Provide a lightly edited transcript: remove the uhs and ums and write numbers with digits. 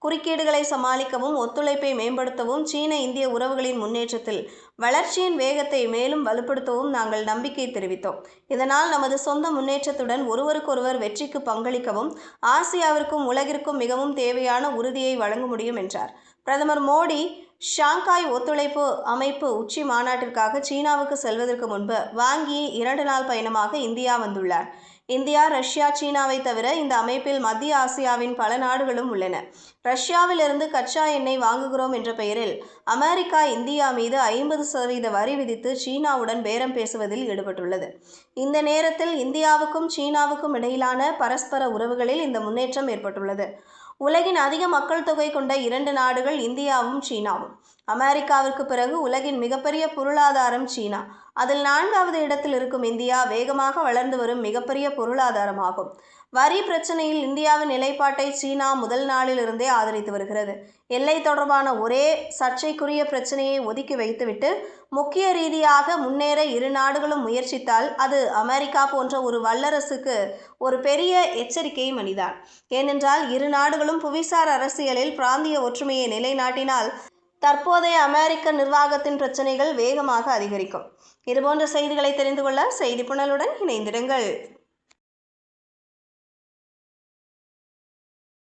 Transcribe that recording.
குறுக்கீடுகளை சமாளிக்கவும் ஒத்துழைப்பை மேம்படுத்தவும் சீன இந்திய உறவுகளின் முன்னேற்றத்தில் வளர்ச்சியின் வேகத்தை மேலும் வலுப்படுத்தவும் நாங்கள் நம்பிக்கை தெரிவித்தோம். இதனால் நமது சொந்த முன்னேற்றத்துடன் ஒருவருக்கொருவர் வெற்றிக்கு பங்களிக்கவும் ஆசியாவிற்கும் உலகிற்கும் மிகவும் தேவையான உறுதியை வழங்க முடியும் என்றார். பிரதமர் மோடி ஷாங்காய் ஒத்துழைப்பு அமைப்பு உச்சி மாநாட்டிற்காக சீனாவுக்கு செல்வதற்கு முன்பு வாங் யி 2 நாள் பயணமாக இந்தியா வந்துள்ளார். இந்தியா, ரஷ்யா, சீனாவை தவிர இந்த அமைப்பில் மத்திய ஆசியாவின் பல நாடுகளும் உள்ளன. ரஷ்யாவிலிருந்து கச்சா எண்ணெய் வாங்குகிறோம் என்ற பெயரில் அமெரிக்கா இந்தியா மீது 50% வரி விதித்து சீனாவுடன் பேரம் பேசுவதில் ஈடுபட்டுள்ளது. இந்த நேரத்தில் இந்தியாவுக்கும் சீனாவுக்கும் இடையிலான பரஸ்பர உறவுகளில் இந்த முன்னேற்றம் ஏற்பட்டுள்ளது. உலகின் அதிக மக்கள் தொகை கொண்ட 2 நாடுகள் இந்தியாவும் சீனாவும். அமெரிக்காவிற்கு பிறகு உலகின் மிகப்பெரிய பொருளாதாரம் சீனா. அதில் 4வது இடத்தில் இருக்கும் இந்தியா வேகமாக வளர்ந்து வரும் மிகப்பெரிய பொருளாதாரமாகும். வரி பிரச்சனையில் இந்தியாவின் நிலைப்பாட்டை சீனா முதல் நாளில் இருந்தே ஆதரித்து வருகிறது. எல்லை தொடர்பான ஒரே சர்ச்சைக்குரிய பிரச்சனையை ஒதுக்கி வைத்துவிட்டு முக்கிய ரீதியாக முன்னேற இரு நாடுகளும் முயற்சித்தால் அது அமெரிக்கா போன்ற ஒரு வல்லரசுக்கு ஒரு பெரிய எச்சரிக்கை மணிதான். ஏனென்றால் இரு நாடுகளும் புவிசார் அரசியலில் பிராந்திய ஒற்றுமையை நிலைநாட்டினால் தற்போதைய அமெரிக்க நிர்வாகத்தின் பிரச்சனைகள் வேகமாக அதிகரிக்கும். இதுபோன்ற செய்திகளை தெரிந்து கொள்ள செய்தி புனலுடன் இணைந்திடுங்கள்.